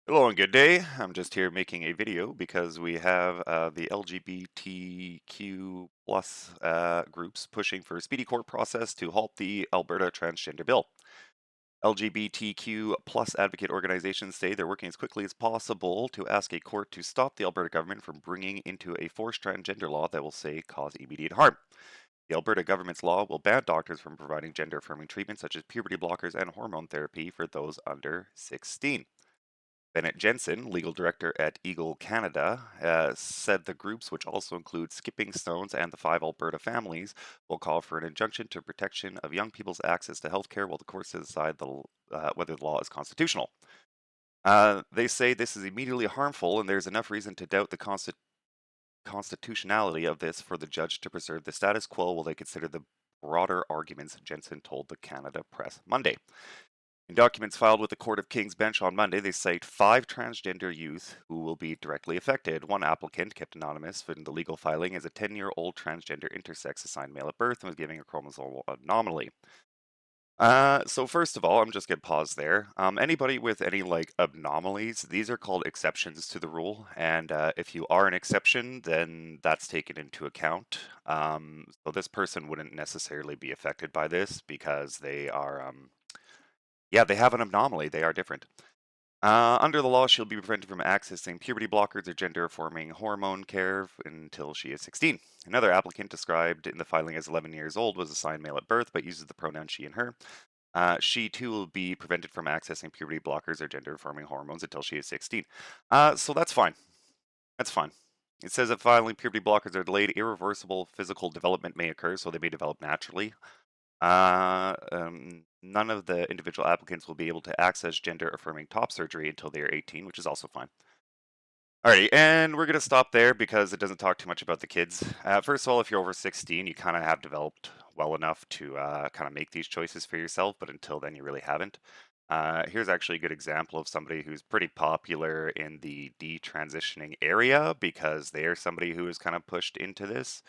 Hello and good day. I'm just here making a video because we have the LGBTQ plus groups pushing for a speedy court process to halt the Alberta transgender bill. LGBTQ plus advocate organizations say they're working as quickly as possible to ask a court to stop the Alberta government from bringing into a forced transgender law that will say cause immediate harm. The Alberta government's law will ban doctors from providing gender affirming treatment such as puberty blockers and hormone therapy for those under 16. Bennett Jensen, legal director at Eagle Canada, said the groups, which also include Skipping Stones and the Five Alberta Families, will call for an injunction to protection of young people's access to health care while the courts decide whether the law is constitutional. They say this is immediately harmful, and there's enough reason to doubt the constitutionality of this for the judge to preserve the status quo while they consider the broader arguments, Jensen told the Canada Press Monday. In documents filed with the Court of King's Bench on Monday, they cite 5 transgender youth who will be directly affected. One applicant, kept anonymous in the legal filing, is a 10-year-old transgender intersex assigned male at birth and was given a chromosomal anomaly. So first of all, I'm just going to pause there. Anybody with any anomalies, these are called exceptions to the rule, and if you are an exception, then that's taken into account. So this person wouldn't necessarily be affected by this because they are yeah, they have an anomaly. They are different. Under the law, she'll be prevented from accessing puberty blockers or gender-affirming hormone care until she is 16. Another applicant, described in the filing as 11 years old, was assigned male at birth but uses the pronoun she and her. She too will be prevented from accessing puberty blockers or gender-affirming hormones until she is 16. So that's fine. That's fine. It says that filing puberty blockers are delayed, irreversible physical development may occur, so they may develop naturally. None of the individual applicants will be able to access gender affirming top surgery until they are 18, which is also fine. Alrighty, and we're going to stop there because it doesn't talk too much about the kids. First of all, if you're over 16, you kind of have developed well enough to kind of make these choices for yourself, but until then, you really haven't. Here's actually a good example of somebody who's pretty popular in the detransitioning area because they are somebody who is kind of pushed into this.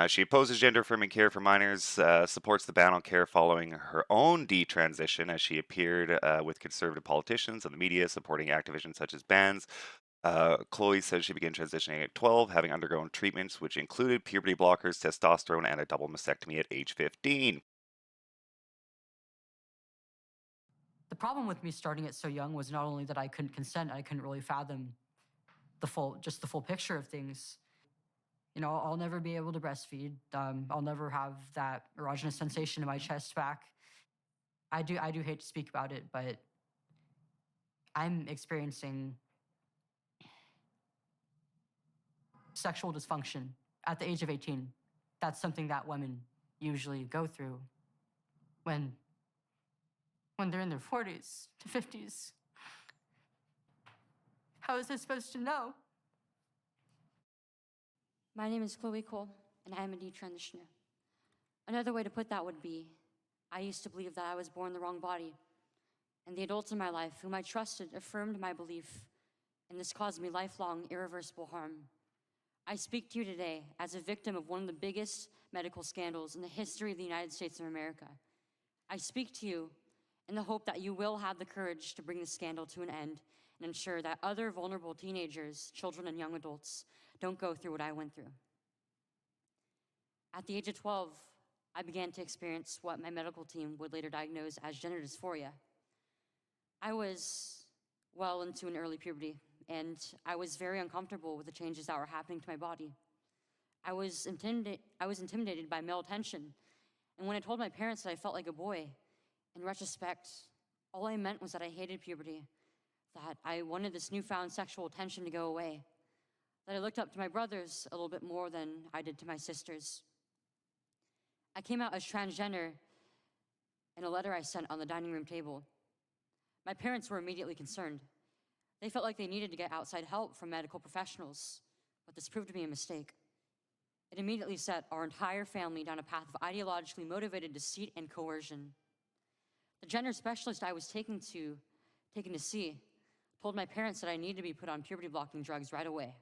She opposes gender affirming care for minors, supports the ban on care following her own detransition, as she appeared with conservative politicians and the media supporting activisions such as bans. Chloe says she began transitioning at 12, having undergone treatments which included puberty blockers, testosterone, and a double mastectomy at age 15. The problem with me starting it so young was not only that I couldn't consent, I couldn't really fathom the full picture of things. You know, I'll never be able to breastfeed. I'll never have that erogenous sensation in my chest back. I do hate to speak about it, but I'm experiencing sexual dysfunction at the age of 18. That's something that women usually go through when they're in their 40s to 50s. How is I supposed to know? My name is Chloe Cole, and I am a detransitioner. Another way to put that would be, I used to believe that I was born in the wrong body, and the adults in my life whom I trusted affirmed my belief, and this caused me lifelong, irreversible harm. I speak to you today as a victim of one of the biggest medical scandals in the history of the United States of America. I speak to you in the hope that you will have the courage to bring the scandal to an end and ensure that other vulnerable teenagers, children, and young adults don't go through what I went through. At the age of 12, I began to experience what my medical team would later diagnose as gender dysphoria. I was well into an early puberty, and I was very uncomfortable with the changes that were happening to my body. I was intimidated by male attention, and when I told my parents that I felt like a boy, in retrospect, all I meant was that I hated puberty, that I wanted this newfound sexual attention to go away, that I looked up to my brothers a little bit more than I did to my sisters. I came out as transgender in a letter I sent on the dining room table. My parents were immediately concerned. They felt like they needed to get outside help from medical professionals, but this proved to be a mistake. It immediately set our entire family down a path of ideologically motivated deceit and coercion. The gender specialist I was taken to see told my parents that I needed to be put on puberty blocking drugs right away.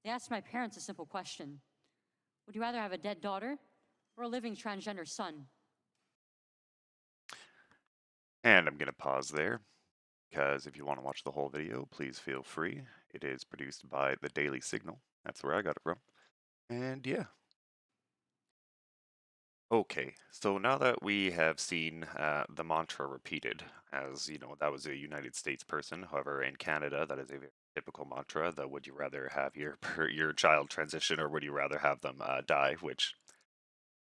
They asked my parents a simple question: would you rather have a dead daughter or a living transgender son? And I'm going to pause there. because if you want to watch the whole video, please feel free. It is produced by the Daily Signal. That's where I got it from. And yeah. Okay, so now that we have seen the mantra repeated, as you know, that was a United States person. However, in Canada, that is a very typical mantra. The would you rather have your your child transition or would you rather have them die? Which,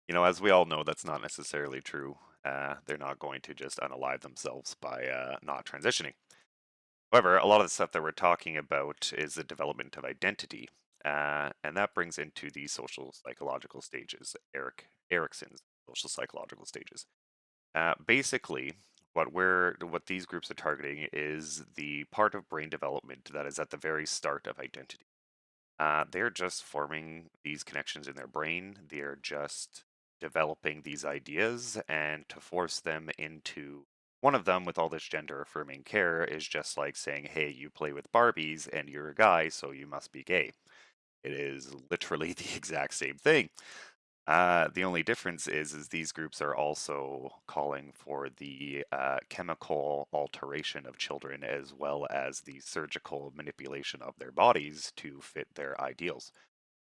you know, as we all know, that's not necessarily true. They're not going to just unalive themselves by not transitioning. However, a lot of the stuff that we're talking about is the development of identity, and that brings into the social psychological stages, Erickson's social psychological stages. Basically, what these groups are targeting is the part of brain development that is at the very start of identity. They're just forming these connections in their brain. They're just developing these ideas, and to force them into one of them with all this gender affirming care is just like saying, hey, you play with Barbies and you're a guy, so you must be gay. It is literally the exact same thing. The only difference is these groups are also calling for the chemical alteration of children as well as the surgical manipulation of their bodies to fit their ideals.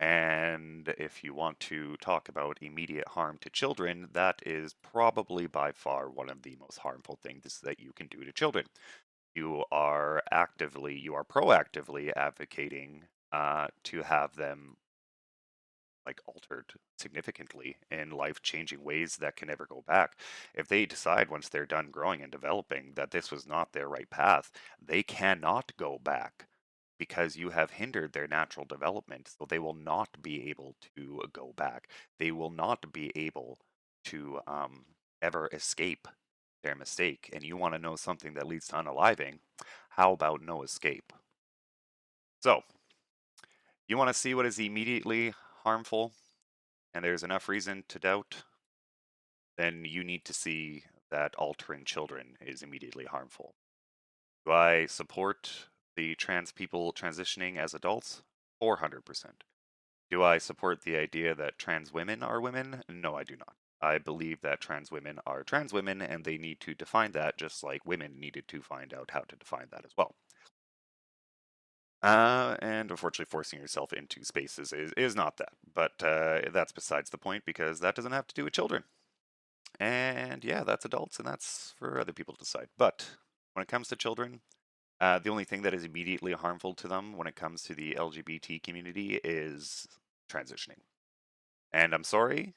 And if you want to talk about immediate harm to children, that is probably by far one of the most harmful things that you can do to children. You are proactively advocating to have them like altered significantly in life-changing ways that can never go back. If they decide once they're done growing and developing that this was not their right path, they cannot go back because you have hindered their natural development, so they will not be able to go back. They will not be able to ever escape their mistake. And you want to know something that leads to unaliving? How about no escape? So, you want to see what is immediately harmful and there's enough reason to doubt, then you need to see that altering children is immediately harmful. Do I support the trans people transitioning as adults? 400%. Do I support the idea that trans women are women? No, I do not. I believe that trans women are trans women and they need to define that just like women needed to find out how to define that as well. And unfortunately, forcing yourself into spaces is not that. But that's besides the point because that doesn't have to do with children. And yeah, that's adults and that's for other people to decide. But when it comes to children, the only thing that is immediately harmful to them when it comes to the LGBT community is transitioning. And I'm sorry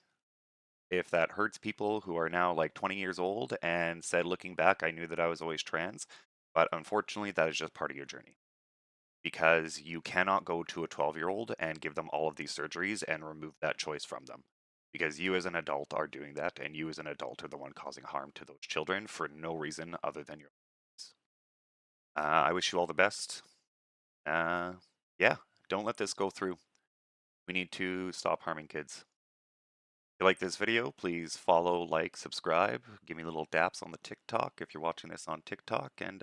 if that hurts people who are now like 20 years old and said, looking back, I knew that I was always trans. But unfortunately, that is just part of your journey because you cannot go to a 12-year-old and give them all of these surgeries and remove that choice from them. Because you as an adult are doing that, and you as an adult are the one causing harm to those children for no reason other than your own. I wish you all the best. Yeah, don't let this go through. We need to stop harming kids. If you like this video, please follow, like, subscribe. Give me little daps on the TikTok if you're watching this on TikTok. And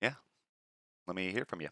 yeah, let me hear from you.